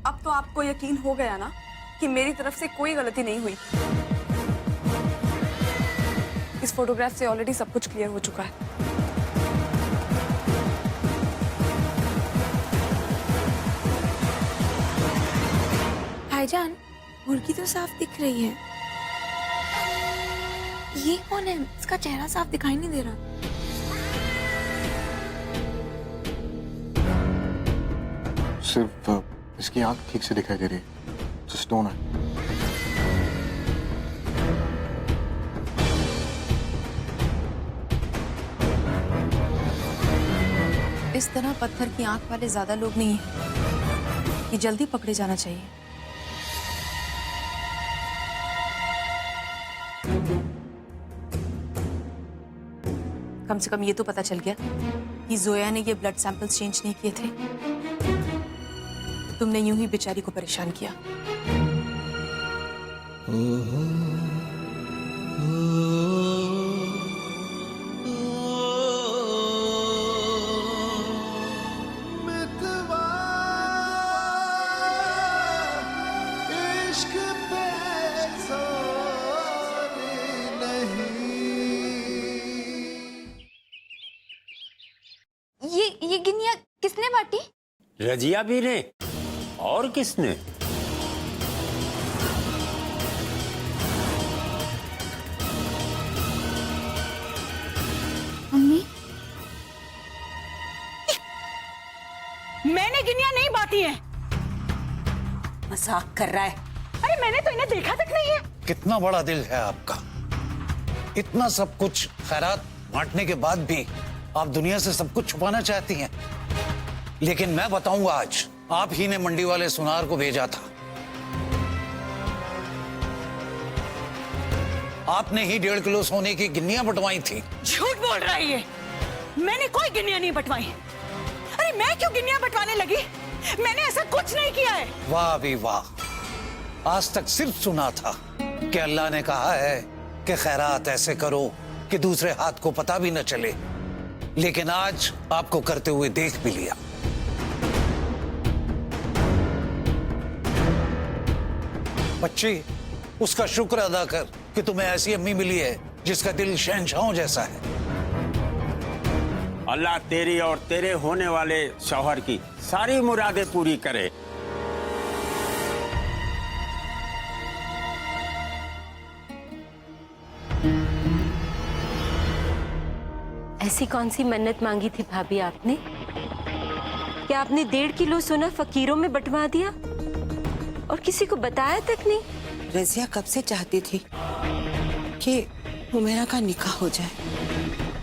अब तो आपको यकीन हो गया ना कि मेरी तरफ से कोई गलती नहीं हुई। इस फोटोग्राफ से ऑलरेडी सब कुछ क्लियर हो चुका है। भाईजान, मुर्गी तो साफ दिख रही है। ये कौन है? इसका चेहरा साफ दिखाई नहीं दे रहा। सिर्फ इसकी आंख ठीक से दिखाई दे रही है। स्टोन है। इस तरह पत्थर की आंख वाले ज्यादा लोग नहीं हैं। ये जल्दी पकड़े जाना चाहिए। कम से कम ये तो पता चल गया कि जोया ने ये ब्लड सैंपल्स चेंज नहीं किए थे। तुमने यूं ही बेचारी को परेशान किया। ये गिनिया किसने बांटी? रजिया भी ने। और किसने? मम्मी, मैंने गिनिया नहीं बांटी है। मजाक कर रहा है। अरे मैंने तो इन्हें देखा तक नहीं है। कितना बड़ा दिल है आपका। इतना सब कुछ खैरात बांटने के बाद भी आप दुनिया से सब कुछ छुपाना चाहती हैं। लेकिन मैं बताऊंगा, आज आप ही ने मंडी वाले सुनार को भेजा था। आपने ही 1.5 किलो सोने की गिन्नियां बंटवाई थी। झूठ बोल रहा है ये। मैंने कोई गिनिया नहीं बंटवाई। अरे मैं क्यों गिनिया बंटवाने लगी? मैंने ऐसा कुछ नहीं किया है। वाह भी वाह। आज तक सिर्फ सुना था कि अल्लाह ने कहा है कि खैरात ऐसे करो कि दूसरे हाथ को पता भी न चले। लेकिन आज आपको करते हुए देख भी लिया। बच्ची, उसका शुक्र अदा कर कि तुम्हें ऐसी अम्मी मिली है जिसका दिल शहंशाहों जैसा है। अल्लाह तेरी और तेरे होने वाले शौहर की सारी मुरादें पूरी करे। ऐसी कौन सी मन्नत मांगी थी भाभी आपने? क्या आपने 1.5 किलो सोना फकीरों में बंटवा दिया और किसी को बताया तक नहीं? रजिया कब से चाहती थी कि हुमैरा का निकाह हो जाए,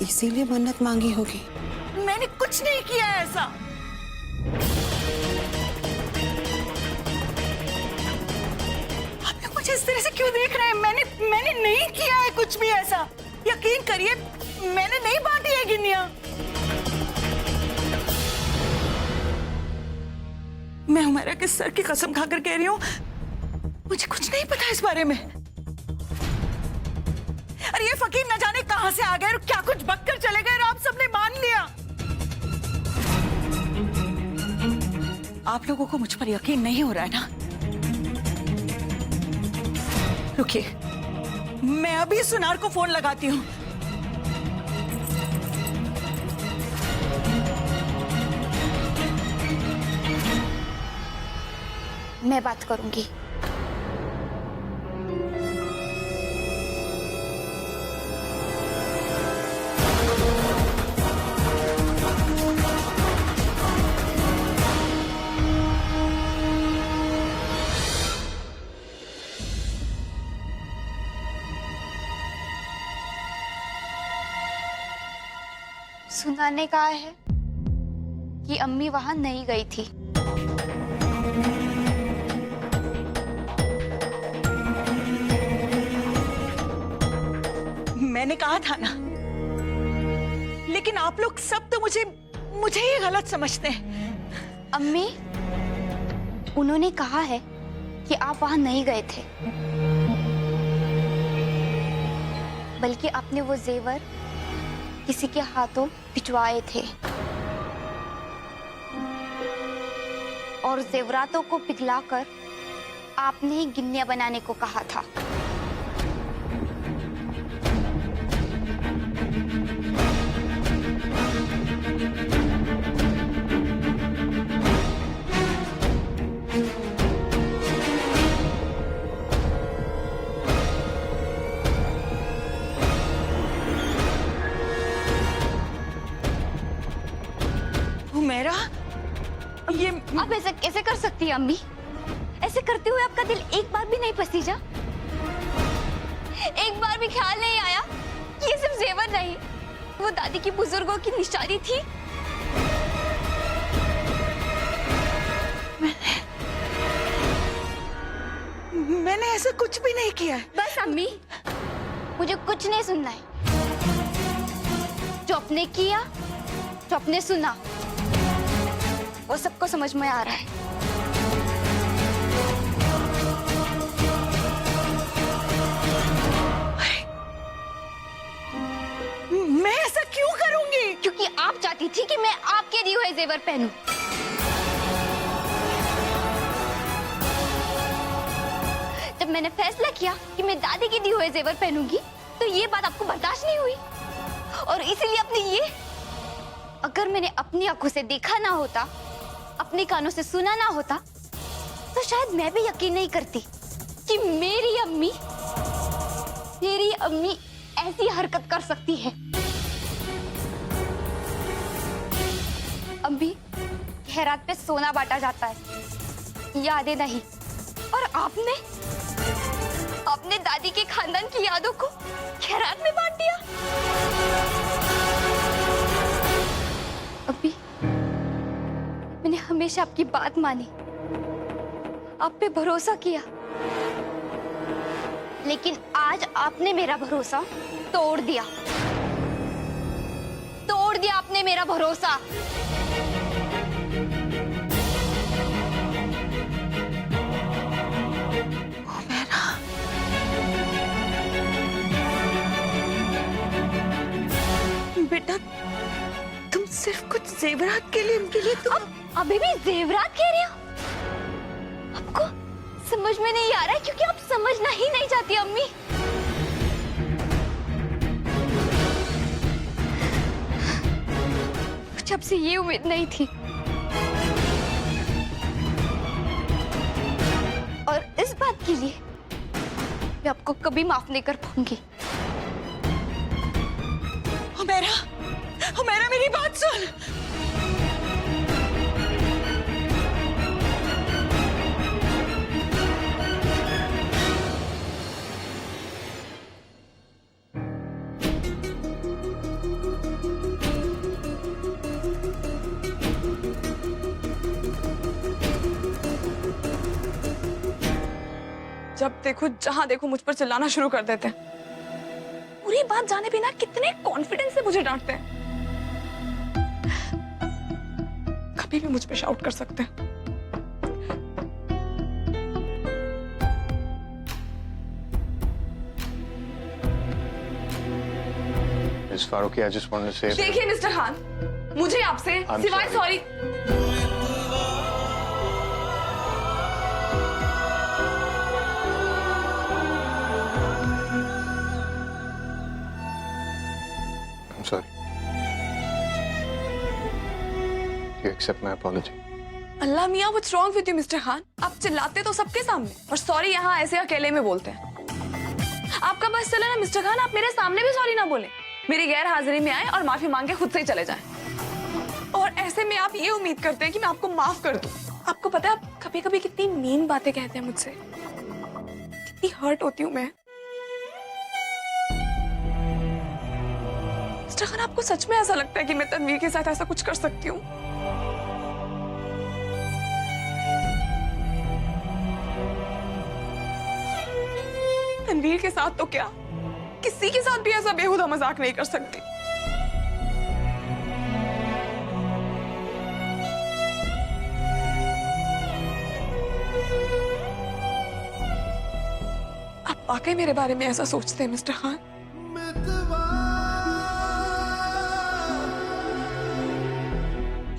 इसीलिए मन्नत मांगी होगी। मैंने कुछ नहीं किया है ऐसा। आप लोग मुझे इस तरह से क्यों देख रहे हैं? मैंने नहीं किया है कुछ भी ऐसा। यकीन करिए, मैंने नहीं बांटी है गिन्नियां। मैं हुमैरा के सर की कसम खाकर कह रही हूँ, मुझे कुछ नहीं पता इस बारे में। अरे ये फकीर न जाने कहां से आ गए और क्या कुछ बककर चले गए और आप सबने मान लिया। आप लोगों को मुझ पर यकीन नहीं हो रहा है ना? रुकिए, मैं अभी सुनार को फोन लगाती हूँ। मैं बात करूंगी। सुनार ने कहा है कि अम्मी वहां नहीं गई थी। मैंने कहा था ना, लेकिन आप लोग सब तो मुझे ही गलत समझते हैं। अम्मी, उन्होंने कहा है कि आप वहां नहीं गए थे, बल्कि आपने वो जेवर किसी के हाथों भिजवाए थे और जेवरातों को पिघलाकर आपने ही गिन्नियां बनाने को कहा था। मेरा ये आप ऐसा कैसे कर सकती है अम्मी? ऐसे करते हुए आपका दिल एक बार भी नहीं पसीजा? एक बार भी ख्याल नहीं आया कि ये सिर्फ जेवर नहीं, वो दादी की बुजुर्गों की निशानी थी? मैंने ऐसा कुछ भी नहीं किया है। बस अम्मी, मुझे कुछ नहीं सुनना है। जो आपने किया, जो आपने सुना, वो सबको समझ में आ रहा है। मैं ऐसा क्यों करूंगी? क्योंकि आप चाहती थी कि मैं आपके दिए हुए जेवर पहनूं। जब मैंने फैसला किया कि मैं दादी के दिए हुए जेवर पहनूंगी, तो ये बात आपको बर्दाश्त नहीं हुई और इसीलिए आपने ये, अगर मैंने अपनी आंखों से देखा ना होता, अपने कानों से सुना ना होता, तो शायद मैं भी यकीन नहीं करती कि मेरी अम्मी ऐसी हरकत कर सकती है। अम्मी, खैरात पे सोना बांटा जाता है, यादें नहीं। और आपने दादी के खानदान की यादों को खैरात में बांट दिया। अम्मी, मैंने हमेशा आपकी बात मानी, आप पे भरोसा किया, लेकिन आज आपने मेरा भरोसा तोड़ दिया। तोड़ दिया आपने मेरा भरोसा। बेटा, तुम सिर्फ कुछ जेवरात के लिए उनके लिए तुम अभी भी जेवरात कह रहे हो? आपको समझ में नहीं आ रहा है क्योंकि आप समझना ही नहीं चाहती अम्मी। मुझे आपसे ये उम्मीद नहीं थी और इस बात के लिए मैं आपको कभी माफ नहीं कर पाऊंगी। मेरा मेरी बात सुन। जब देखो जहां देखो मुझ पर चिल्लाना शुरू कर देते हैं। पूरी बात जाने बिना कितने कॉन्फिडेंस से मुझे डांटते हैं। कभी भी मुझ पे शाउट कर सकते हैं। Miss Farooqi, I just wanted to say. देखिए मिस्टर खान, मुझे आपसे I'm सिवाय sorry. Sorry I'm sorry. Do you accept my apology? अल्लाह मियाँ, what's wrong with you mister Khan? आप चिल्लाते तो सबके सामने और सॉरी यहाँ ऐसे अकेले में बोलते हैं। आपका बस चले ना मिस्टर खान, आप मेरे सामने भी सॉरी ना बोले, मेरी गैर हाजिरी में आए और माफी मांग के खुद से ही चले जाएं। और ऐसे में आप ये उम्मीद करते हैं कि मैं आपको माफ कर दूं। आपको पता है आप कभी कभी कितनी मीन बातें कहते हैं मुझसे, कितनी हर्ट होती हूँ मैं। मिस्टर खान, आपको सच में ऐसा लगता है कि मैं तनवीर के साथ ऐसा कुछ कर सकती हूँ? तनवीर के साथ तो क्या, किसी के साथ भी ऐसा बेहुदा मजाक नहीं कर सकती। आप वाकई मेरे बारे में ऐसा सोचते हैं मिस्टर खान?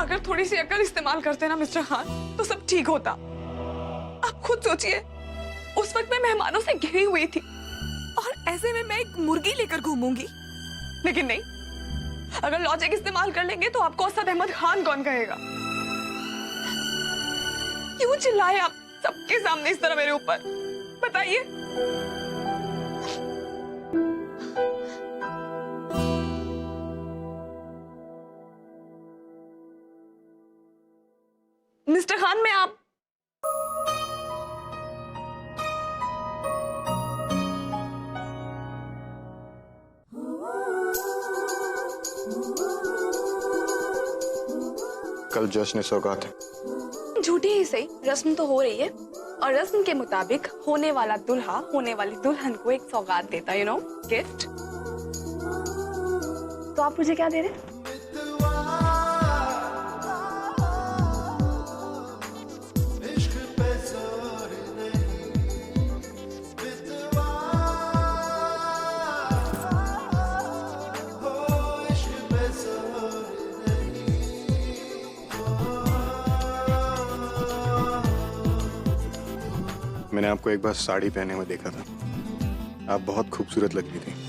अगर थोड़ी थोड़ी सी अकल इस्तेमाल करते ना मिस्टर खान तो सब ठीक होता। आप खुद सोचिए, उस वक्त मैं मेहमानों से घिरी हुई थी और ऐसे में मैं एक मुर्गी लेकर घूमूंगी। लेकिन नहीं, अगर लॉजिक इस्तेमाल कर लेंगे तो आपको असद अहमद खान कौन कहेगा? क्यों चिल्लाए आप सबके सामने इस तरह मेरे ऊपर? बताइए। मिस्टर खान, मैं आप कल जश्न सौगात है। झूठी ही सही, रस्म तो हो रही है और रस्म के मुताबिक होने वाला दूल्हा होने वाली दुल्हन को एक सौगात देता, यू नो, गिफ्ट। तो आप मुझे क्या दे रहे हैं? मैंने आपको एक बार साड़ी पहने हुए देखा था, आप बहुत खूबसूरत लग रही थी।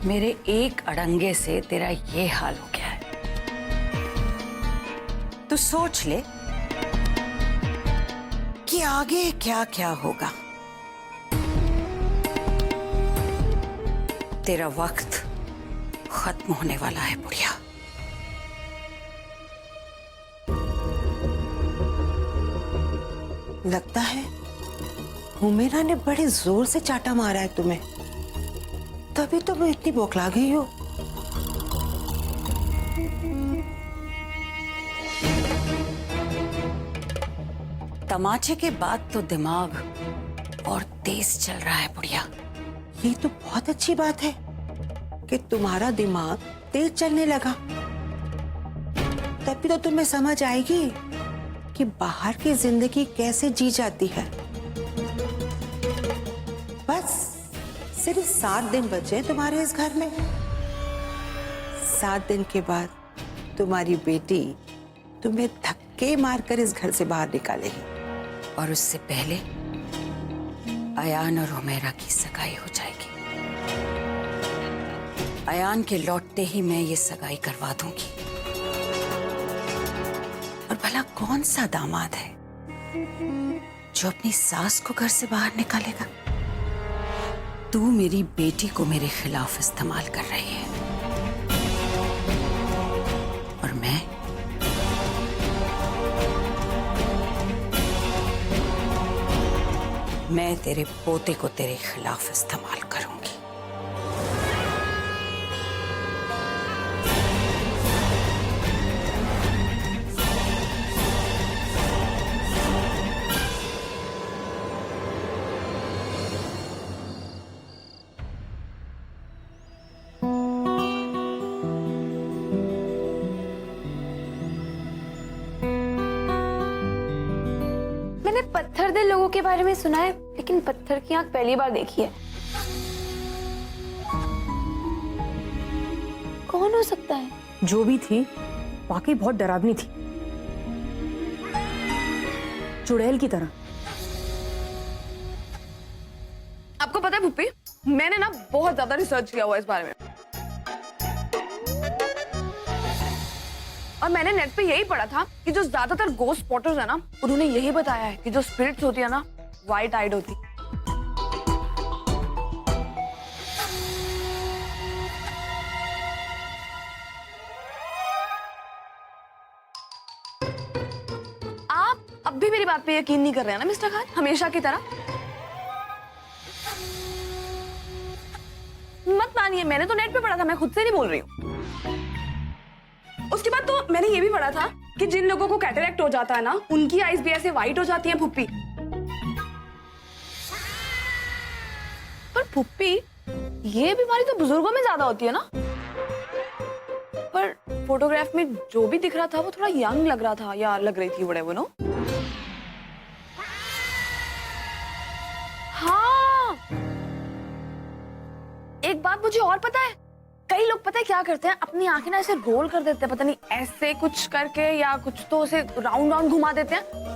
मेरे एक अड़ंगे से तेरा ये हाल हो गया है। तू सोच ले कि आगे क्या क्या होगा। तेरा वक्त खत्म होने वाला है बुढ़िया। लगता है हुमेरा ने बड़े जोर से चाटा मारा है तुम्हें, तभी तो मैं इतनी बौखला गई हो। तमाचे के बाद तो दिमाग और तेज चल रहा है बुढ़िया। ये तो बहुत अच्छी बात है कि तुम्हारा दिमाग तेज चलने लगा। तभी तो तुम्हें समझ आएगी कि बाहर की जिंदगी कैसे जी जाती है। बस सिर्फ 7 दिन बचे तुम्हारे इस घर में। 7 दिन के बाद तुम्हारी बेटी तुम्हें धक्के मारकर इस घर से बाहर निकालेगी। और उससे पहले अयान और हुमेरा की सगाई हो जाएगी। अयान के लौटते ही मैं ये सगाई करवा दूंगी। और भला कौन सा दामाद है जो अपनी सास को घर से बाहर निकालेगा? तू मेरी बेटी को मेरे खिलाफ इस्तेमाल कर रही है और मैं तेरे पोते को तेरे खिलाफ इस्तेमाल करूंगी। मैंने पत्थर दिल लोगों के बारे में सुना है, लेकिन पत्थर की आंख पहली बार देखी है। कौन हो सकता है? जो भी थी वाकई बहुत डरावनी थी, चुड़ैल की तरह। आपको पता है भूपी, मैंने ना बहुत ज्यादा रिसर्च किया हुआ इस बारे में और मैंने नेट पे यही पढ़ा था कि जो ज्यादातर गोस्ट स्पॉटर्स है ना, उन्होंने यही बताया है कि जो स्पिरिट्स होती है ना, वाइट आइड होती। अब भी मेरी बात पे यकीन नहीं कर रहे हैं ना मिस्टर खान, हमेशा की तरह? मत मानिए, मैंने तो नेट पे पढ़ा था, मैं खुद से नहीं बोल रही हूँ। उसके बाद तो मैंने ये भी पढ़ा था कि जिन लोगों को कैटरेक्ट हो जाता है ना, उनकी आईज भी ऐसे वाइट हो जाती हैं फुप्पी। पर फुप्पी, ये बीमारी तो बुजुर्गों में ज्यादा होती है ना? पर फोटोग्राफ में जो भी दिख रहा था वो थोड़ा यंग लग रहा था, या लग रही थी, व्हाटएवर नो। हाँ, एक बात मुझे और पता है, कई लोग पता है क्या करते हैं, अपनी आंखें ना ऐसे रोल कर देते हैं, पता नहीं ऐसे कुछ करके, या कुछ तो ऐसे राउंड राउंड घुमा देते हैं।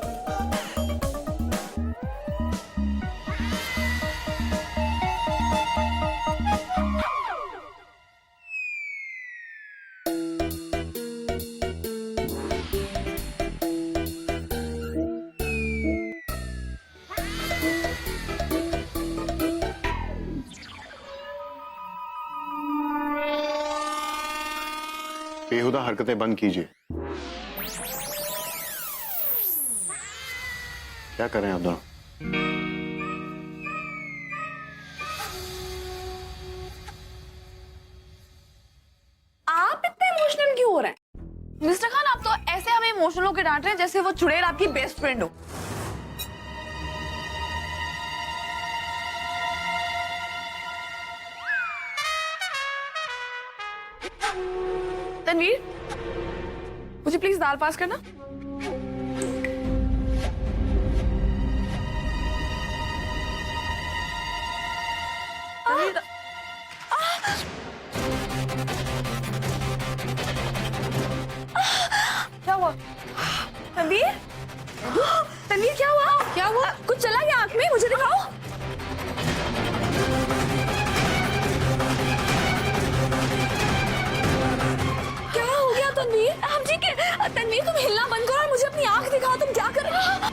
बेहुदा हरकतें बंद कीजिए। क्या कर रहे हैं आप दोनों? आप इतने इमोशनल क्यों हो रहे हैं? मिस्टर खान, आप तो ऐसे हमें इमोशनल होकर डांट रहे हैं जैसे वो चुड़ैल आपकी बेस्ट फ्रेंड हो। तनवीर, मुझे प्लीज दाल पास करना। क्या हुआ तनवीर? तनवीर क्या हुआ? क्या हुआ? कुछ चला गया आंख में? मुझे दिखाओ। तनवीर, हम ठीक है। तनवीर, तुम हिलना बंद करो और मुझे अपनी आंख दिखाओ, तुम क्या कर रहे हो?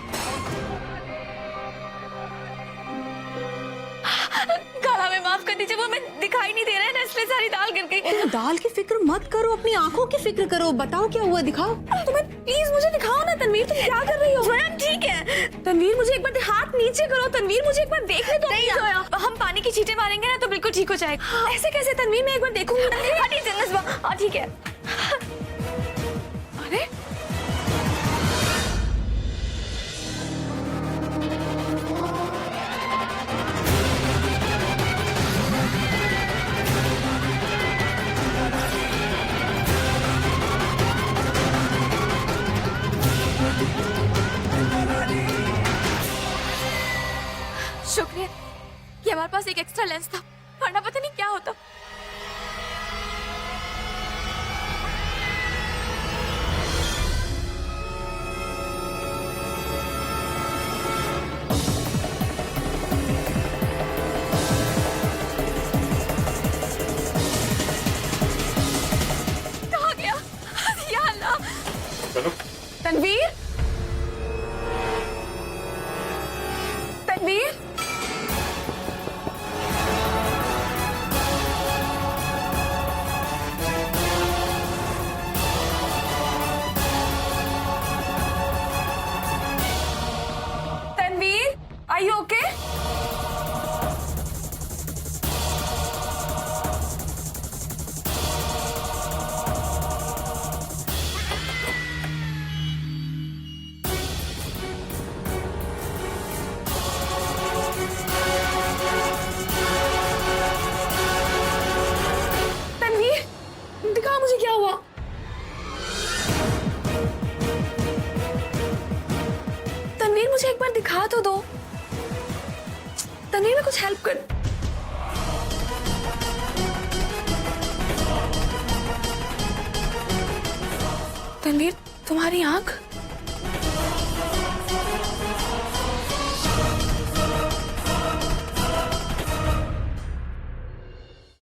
काला, मैं माफ कर दीजिए, वो मैं दिखाई नहीं दे रहा है ना, इसलिए सारी दाल गिर गई। दाल की फिक्र मत करो, अपनी आंखों की फिक्र करो। बताओ क्या हुआ, दिखाओ। तुम्हें प्लीज मुझे दिखाओ ना। तनवीर, तुम क्या कर रही हो? स्वयं ठीक है। तनवीर, मुझे एक बार हाथ नीचे करो। तनवीर, मुझे एक बार देखने दो। नहीं, हम पानी की छींटे मारेंगे ना तो बिल्कुल ठीक हो जाएगा। ऐसे कैसे तनवीर? मैं एक बार देखूंगी। हटी जन्नत, ठीक है। अरे शुक्रिया कि हमारे पास एक एक्स्ट्रा लेंस था, वरना पता नहीं क्या होता। कहाँ गया? या Allah. Tanveer, Tanveer, Tanveer, are you okay? Tanveer, दिखा मुझे क्या हुआ। तनवीर, मुझे एक बार दिखा तो दो। तनवीर, में कुछ हेल्प कर। तनवीर, तुम्हारी आंख